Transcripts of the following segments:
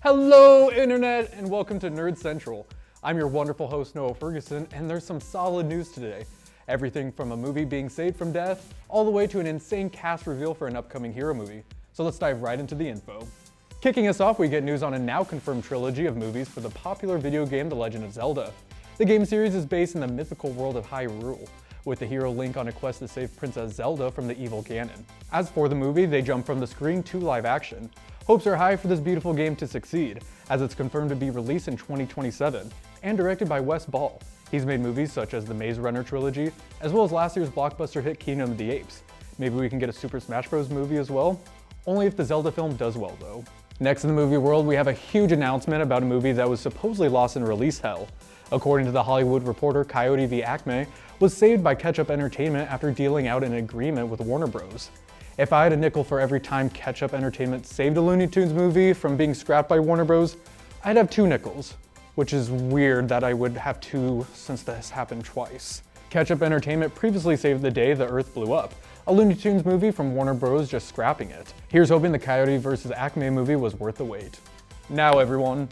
Hello, Internet, and welcome to Nerd Central. I'm your wonderful host, Noah Ferguson, and there's some solid news today. Everything from a movie being saved from death, all the way to an insane cast reveal for an upcoming hero movie. So let's dive right into the info. Kicking us off, we get news on a now-confirmed trilogy of movies for the popular video game The Legend of Zelda. The game series is based in the mythical world of Hyrule, with the hero Link on a quest to save Princess Zelda from the evil Ganon. As for the movie, they jump from the screen to live action. Hopes are high for this beautiful game to succeed, as it's confirmed to be released in 2027, and directed by Wes Ball. He's made movies such as the Maze Runner trilogy, as well as last year's blockbuster hit Kingdom of the Apes. Maybe we can get a Super Smash Bros. Movie as well? Only if the Zelda film does well though. Next in the movie world, we have a huge announcement about a movie that was supposedly lost in release hell. According to The Hollywood Reporter, KNWT Acme was saved by Ketchup Entertainment after dealing out an agreement with Warner Bros. If I had a nickel for every time Ketchup Entertainment saved a Looney Tunes movie from being scrapped by Warner Bros., I'd have 2 nickels, which is weird that I would have 2 since this happened twice. Ketchup Entertainment previously saved the day the Earth blew up, a Looney Tunes movie from Warner Bros. Just scrapping it. Here's hoping the Coyote vs. Acme movie was worth the wait. Now everyone,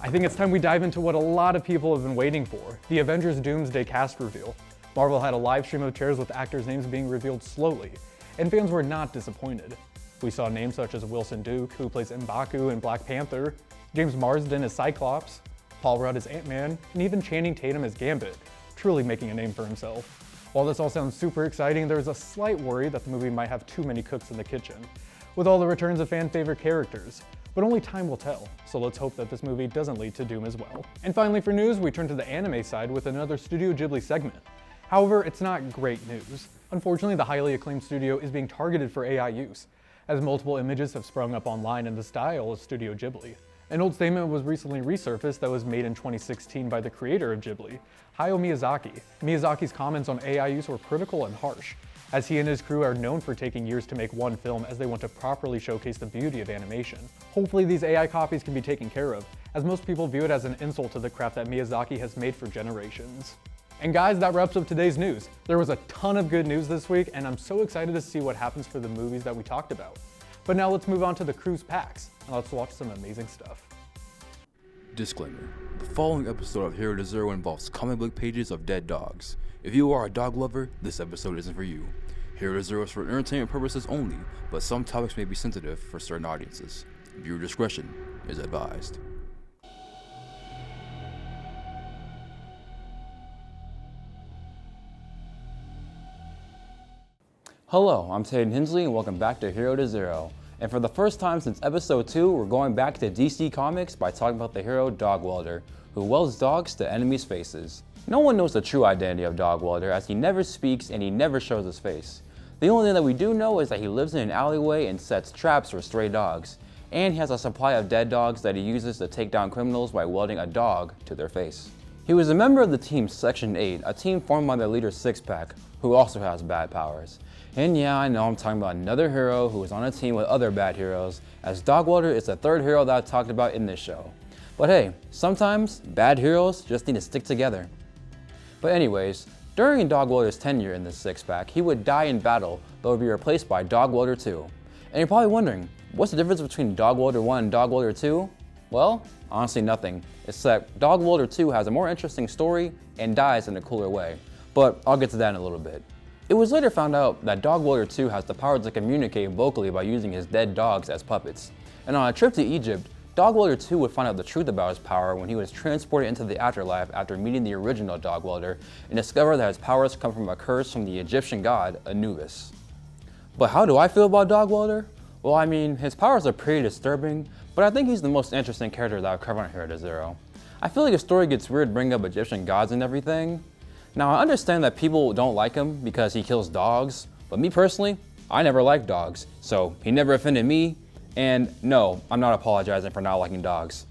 I think it's time we dive into what a lot of people have been waiting for, the Avengers Doomsday cast reveal. Marvel had a live stream of trailers with actors' names being revealed slowly, and fans were not disappointed. We saw names such as Wilson Duke, who plays M'Baku in Black Panther, James Marsden as Cyclops, Paul Rudd as Ant-Man, and even Channing Tatum as Gambit, truly making a name for himself. While this all sounds super exciting, there's a slight worry that the movie might have too many cooks in the kitchen, with all the returns of fan-favorite characters. But only time will tell, so let's hope that this movie doesn't lead to Doom as well. And finally for news, we turn to the anime side with another Studio Ghibli segment. However, it's not great news. Unfortunately, the highly acclaimed studio is being targeted for AI use, as multiple images have sprung up online in the style of Studio Ghibli. An old statement was recently resurfaced that was made in 2016 by the creator of Ghibli, Hayao Miyazaki. Miyazaki's comments on AI use were critical and harsh, as he and his crew are known for taking years to make one film as they want to properly showcase the beauty of animation. Hopefully these AI copies can be taken care of, as most people view it as an insult to the craft that Miyazaki has made for generations. And guys, that wraps up today's news. There was a ton of good news this week, and I'm so excited to see what happens for the movies that we talked about. But now let's move on to the cruise packs, and let's watch some amazing stuff. Disclaimer: the following episode of Hero to Zero involves comic book pages of dead dogs. If you are a dog lover, this episode isn't for you. Hero to Zero is for entertainment purposes only, but some topics may be sensitive for certain audiences. Viewer discretion is advised. Hello, I'm Taden Hensley and welcome back to Hero to Zero. And for the first time since episode 2, we're going back to DC Comics by talking about the hero Dog Welder, who welds dogs to enemies' faces. No one knows the true identity of Dog Welder, as he never speaks and he never shows his face. The only thing that we do know is that he lives in an alleyway and sets traps for stray dogs, and he has a supply of dead dogs that he uses to take down criminals by welding a dog to their face. He was a member of the team Section 8, a team formed by the leader Sixpack, who also has bad powers. And yeah, I know I'm talking about another hero who is on a team with other bad heroes, as Dog Welder is the third hero that I've talked about in this show. But hey, sometimes bad heroes just need to stick together. But anyways, during Dog Welder's tenure in this Six-Pack, he would die in battle, but would be replaced by Dog Welder 2. And you're probably wondering, what's the difference between Dog Welder 1 and Dog Welder 2? Well, honestly nothing, except Dog Welder 2 has a more interesting story and dies in a cooler way. But I'll get to that in a little bit. It was later found out that Dog Welder 2 has the power to communicate vocally by using his dead dogs as puppets. And on a trip to Egypt, Dog Welder 2 would find out the truth about his power when he was transported into the afterlife after meeting the original Dog Welder and discovered that his powers come from a curse from the Egyptian god Anubis. But how do I feel about Dog Welder? Well, I mean, his powers are pretty disturbing, but I think he's the most interesting character that I've covered on Hero to Zero. I feel like his story gets weird bringing up Egyptian gods and everything. Now, I understand that people don't like him because he kills dogs, but me personally, I never liked dogs, so he never offended me, and no, I'm not apologizing for not liking dogs.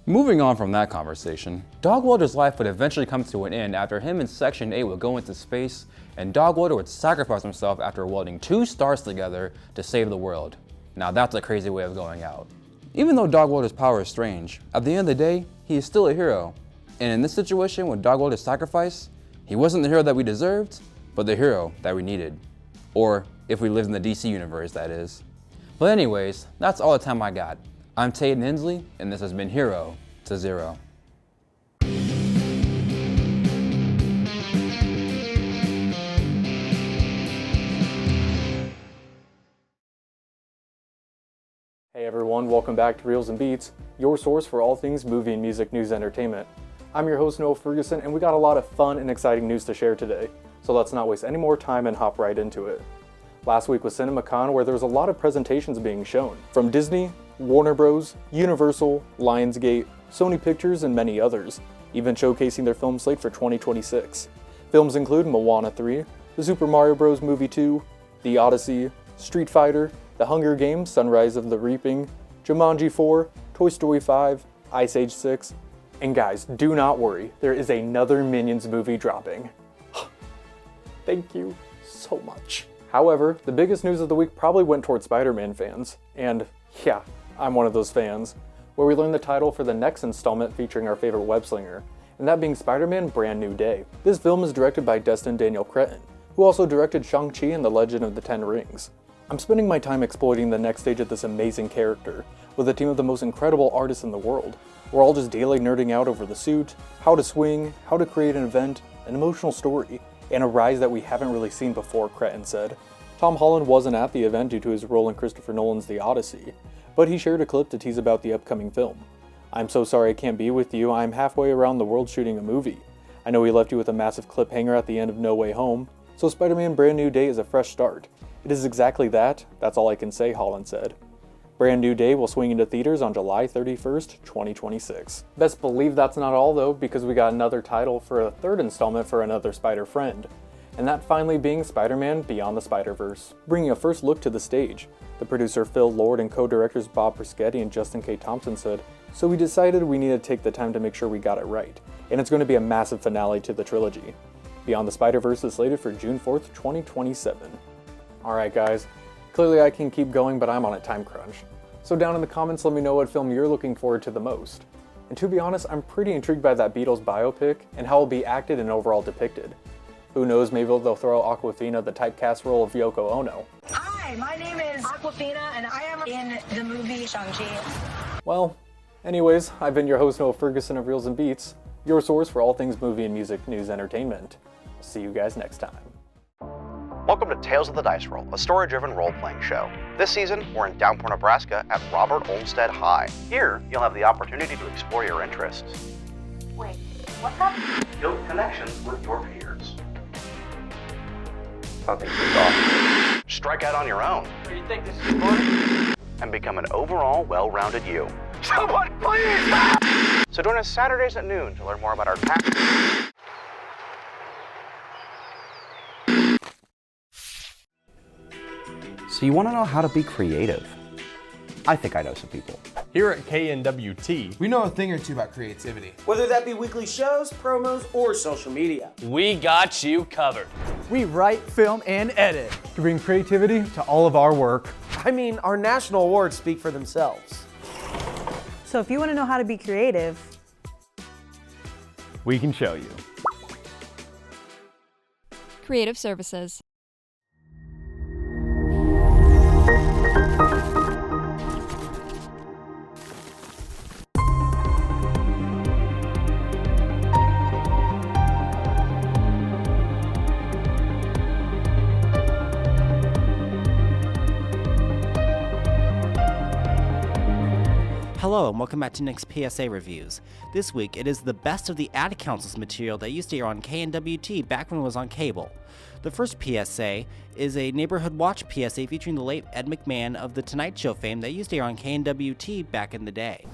Moving on from that conversation, Dog Welder's life would eventually come to an end after him and Section 8 would go into space, and Dog Welder would sacrifice himself after welding 2 stars together to save the world. Now that's a crazy way of going out. Even though Dog Welder's power is strange, at the end of the day, he is still a hero. And in this situation with Dog Welder's sacrifice, he wasn't the hero that we deserved, but the hero that we needed. Or if we lived in the DC universe, that is. But anyways, that's all the time I got. I'm Taden Hensley, and this has been Hero to Zero. Hey everyone, welcome back to Reels and Beats, your source for all things movie and music news entertainment. I'm your host Noah Ferguson, and we got a lot of fun and exciting news to share today, so let's not waste any more time and hop right into it. Last week was CinemaCon, where there was a lot of presentations being shown, from Disney, Warner Bros., Universal, Lionsgate, Sony Pictures, and many others, even showcasing their film slate for 2026. Films include Moana 3, The Super Mario Bros. Movie 2, The Odyssey, Street Fighter, The Hunger Games, Sunrise of the Reaping, Jumanji 4, Toy Story 5, Ice Age 6, and guys, do not worry, there is another Minions movie dropping. Thank you so much. However, the biggest news of the week probably went towards Spider-Man fans, and yeah, I'm one of those fans, where we learned the title for the next installment featuring our favorite web-slinger, and that being Spider-Man Brand New Day. This film is directed by Destin Daniel Cretton, who also directed Shang-Chi and the Legend of the Ten Rings. I'm spending my time exploiting the next stage of this amazing character, with a team of the most incredible artists in the world. We're all just daily nerding out over the suit, how to swing, how to create an event, an emotional story, and a rise that we haven't really seen before, Cretton said. Tom Holland wasn't at the event due to his role in Christopher Nolan's The Odyssey, but he shared a clip to tease about the upcoming film. "I'm so sorry I can't be with you, I'm halfway around the world shooting a movie. I know we left you with a massive cliffhanger at the end of No Way Home, so Spider-Man Brand New Day is a fresh start. It is exactly that, that's all I can say," Holland said. Brand New Day will swing into theaters on July 31st, 2026. Best believe that's not all though, because we got another title for a third installment for another Spider-Friend, and that finally being Spider-Man Beyond the Spider-Verse. Bringing a first look to the stage, the producer Phil Lord and co-directors Bob Perschetti and Justin K. Thompson said, "So we decided we needed to take the time to make sure we got it right, and it's going to be a massive finale to the trilogy. Beyond the Spider-Verse is slated for June 4th, 2027. Alright guys, clearly I can keep going, but I'm on a time crunch. So down in the comments let me know what film you're looking forward to the most. And to be honest, I'm pretty intrigued by that Beatles biopic and how it'll be acted and overall depicted. Who knows, maybe they'll throw Awkwafina the typecast role of Yoko Ono. Hi, my name is Awkwafina and I am in the movie Shang-Chi. Well, anyways, I've been your host Noah Ferguson of Reels and Beats, your source for all things movie and music news entertainment. See you guys next time. Welcome to Tales of the Dice Roll, a story-driven role-playing show. This season, we're in Downpour, Nebraska at Robert Olmsted High. Here, you'll have the opportunity to explore your interests. Wait, what's up? Build connections with your peers. Something too off. Strike out on your own. You think this is fun? And become an overall well-rounded you. Someone please! So join us Saturdays at noon to learn more about our tactics. So you want to know how to be creative? I think I know some people. Here at KNWT, we know a thing or two about creativity. Whether that be weekly shows, promos, or social media. we got you covered. We write, film, and edit. To bring creativity to all of our work. I mean, our national awards speak for themselves. So if you want to know how to be creative, We can show you. Creative Services. Hello and welcome back to Nick's PSA Reviews. This week it is the best of the Ad Council's material that used to air on KNWT back when it was on cable. The first PSA is a Neighborhood Watch PSA featuring the late Ed McMahon of The Tonight Show fame that used to air on KNWT back in the day.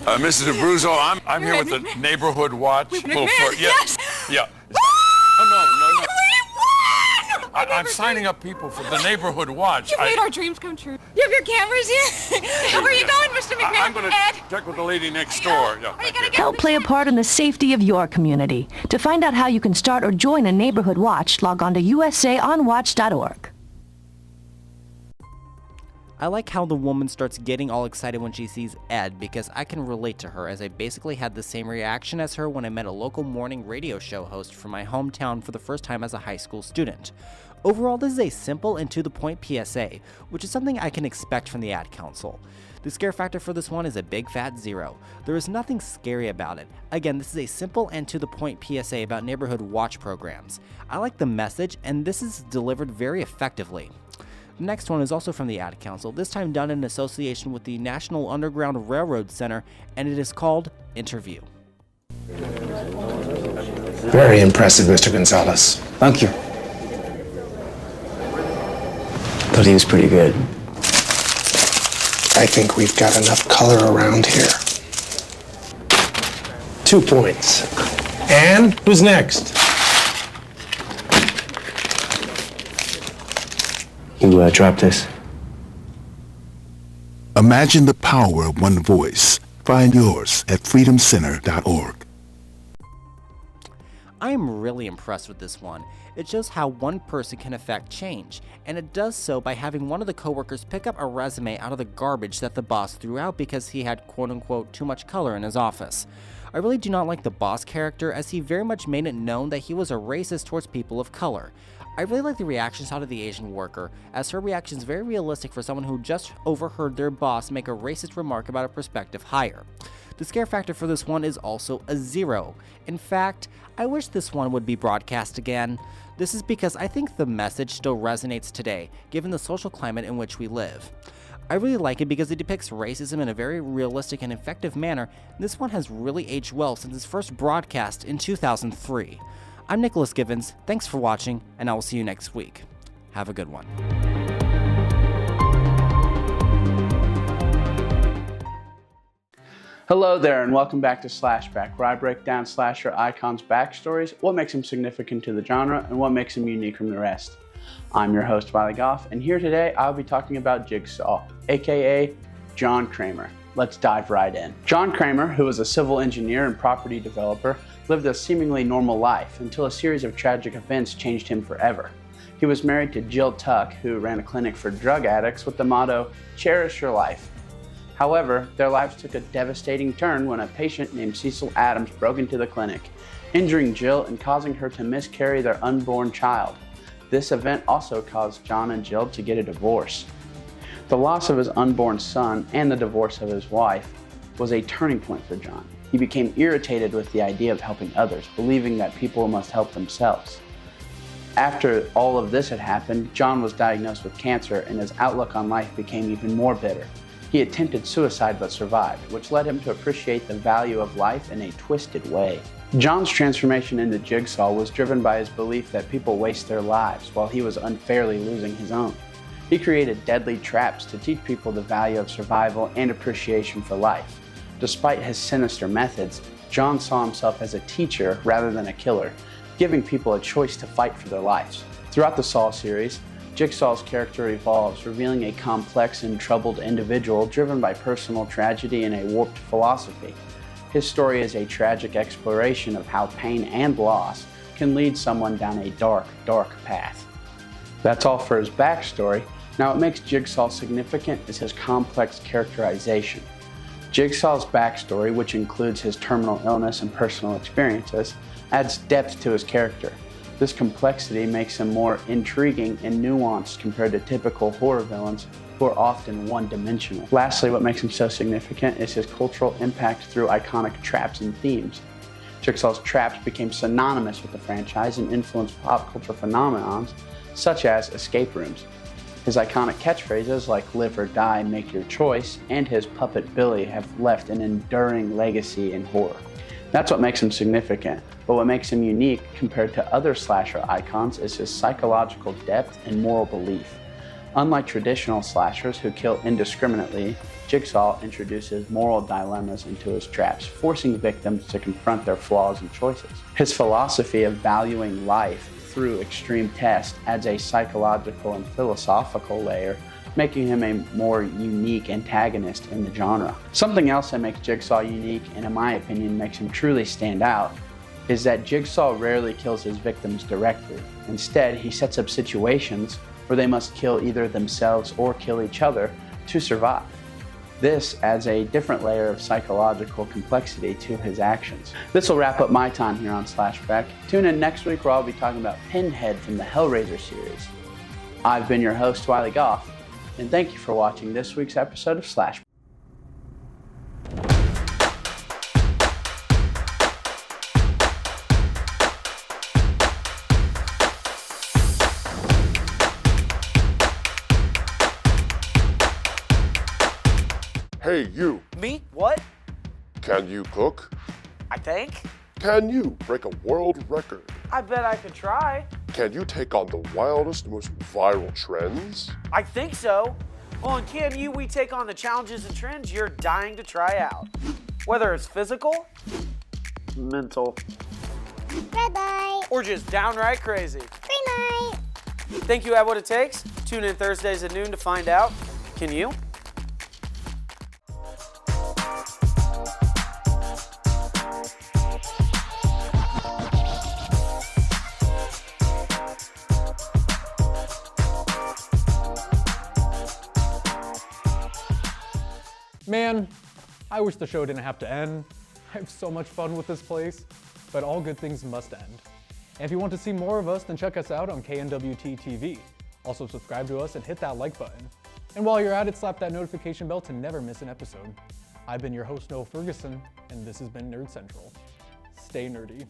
Mrs. Abruzzo, I'm here with the Neighborhood Watch. Yes! Yeah. Oh, no. I'm signing up people for the Neighborhood Watch. You made our dreams come true. You have your cameras here? Where are you going, Mr. McMahon? I'm going to check with the lady next door. Yeah, Help play a part in the safety of your community. To find out how you can start or join a Neighborhood Watch, log on to usaonwatch.org. I like how the woman starts getting all excited when she sees Ed, because I can relate to her, as I basically had the same reaction as her when I met a local morning radio show host from my hometown for the first time as a high school student. Overall, this is a simple and to-the-point PSA, which is something I can expect from the ad council. The scare factor for this one is a big fat 0. There is nothing scary about it. Again, this is a simple and to-the-point PSA about neighborhood watch programs. I like the message, and this is delivered very effectively. The next one is also from the ad council, this time done in association with the National Underground Railroad Center, and it is called Interview. Very impressive, Mr. Gonzalez. Thank you. Thought he was pretty good. I think we've got enough color around here. 2 points. And who's next? You dropped this. Imagine the power of one voice. Find yours at freedomcenter.org. I am really impressed with this one. It shows how one person can affect change, and it does so by having one of the coworkers pick up a resume out of the garbage that the boss threw out because he had quote-unquote too much color in his office. I really do not like the boss character, as he very much made it known that he was a racist towards people of color. I really like the reactions out of the Asian worker, as her reaction is very realistic for someone who just overheard their boss make a racist remark about a prospective hire. The scare factor for this one is also a 0. In fact, I wish this one would be broadcast again. This is because I think the message still resonates today, given the social climate in which we live. I really like it because it depicts racism in a very realistic and effective manner, and this one has really aged well since its first broadcast in 2003. I'm Nicholas Givens, thanks for watching, and I will see you next week. Have a good one. Hello there, and welcome back to Slashback, where I break down slasher icons' backstories, what makes them significant to the genre, and what makes them unique from the rest. I'm your host, Wiley Goff, and here today I'll be talking about Jigsaw, aka John Kramer. Let's dive right in. John Kramer, who was a civil engineer and property developer, lived a seemingly normal life until a series of tragic events changed him forever. He was married to Jill Tuck, who ran a clinic for drug addicts with the motto, "Cherish your life." However, their lives took a devastating turn when a patient named Cecil Adams broke into the clinic, injuring Jill and causing her to miscarry their unborn child. This event also caused John and Jill to get a divorce. The loss of his unborn son and the divorce of his wife was a turning point for John. He became irritated with the idea of helping others, believing that people must help themselves. After all of this had happened, John was diagnosed with cancer, and his outlook on life became even more bitter. He attempted suicide but survived, which led him to appreciate the value of life in a twisted way. John's transformation into Jigsaw was driven by his belief that people waste their lives while he was unfairly losing his own. He created deadly traps to teach people the value of survival and appreciation for life. Despite his sinister methods, John saw himself as a teacher rather than a killer, giving people a choice to fight for their lives. Throughout the Saw series, Jigsaw's character evolves, revealing a complex and troubled individual driven by personal tragedy and a warped philosophy. His story is a tragic exploration of how pain and loss can lead someone down a dark, dark path. That's all for his backstory. Now, what makes Jigsaw significant is his complex characterization. Jigsaw's backstory, which includes his terminal illness and personal experiences, adds depth to his character. This complexity makes him more intriguing and nuanced compared to typical horror villains who are often one-dimensional. Lastly, what makes him so significant is his cultural impact through iconic traps and themes. Jigsaw's traps became synonymous with the franchise and influenced pop culture phenomenons such as escape rooms. His iconic catchphrases like "Live or Die, make your choice" and his puppet Billy have left an enduring legacy in horror. That's what makes him significant, but what makes him unique compared to other slasher icons is his psychological depth and moral belief. Unlike traditional slashers who kill indiscriminately, Jigsaw introduces moral dilemmas into his traps, forcing victims to confront their flaws and choices. His philosophy of valuing life through extreme test adds a psychological and philosophical layer, making him a more unique antagonist in the genre. Something else that makes Jigsaw unique, and in my opinion makes him truly stand out, is that Jigsaw rarely kills his victims directly. Instead, he sets up situations where they must kill either themselves or kill each other, to survive. This adds a different layer of psychological complexity to his actions. This will wrap up my time here on Slashback. Tune in next week where I'll be talking about Pinhead from the Hellraiser series. I've been your host, Wiley Goff, and thank you for watching this week's episode of Slashback. Hey, you. Me? What? Can you cook? I think. Can you break a world record? I bet I could try. Can you take on the wildest, most viral trends? I think so. Well, in KNU, we take on the challenges and trends you're dying to try out. Whether it's physical, mental, Bye-bye. or just downright crazy. Good night. Think you have what it takes? Tune in Thursdays at noon to find out. Can you? Man, I wish the show didn't have to end. I have so much fun with this place, but all good things must end. And if you want to see more of us, then check us out on KNWT TV. Also subscribe to us and hit that like button. And while you're at it, slap that notification bell to never miss an episode. I've been your host, Noah Ferguson, and this has been Nerd Central. Stay nerdy.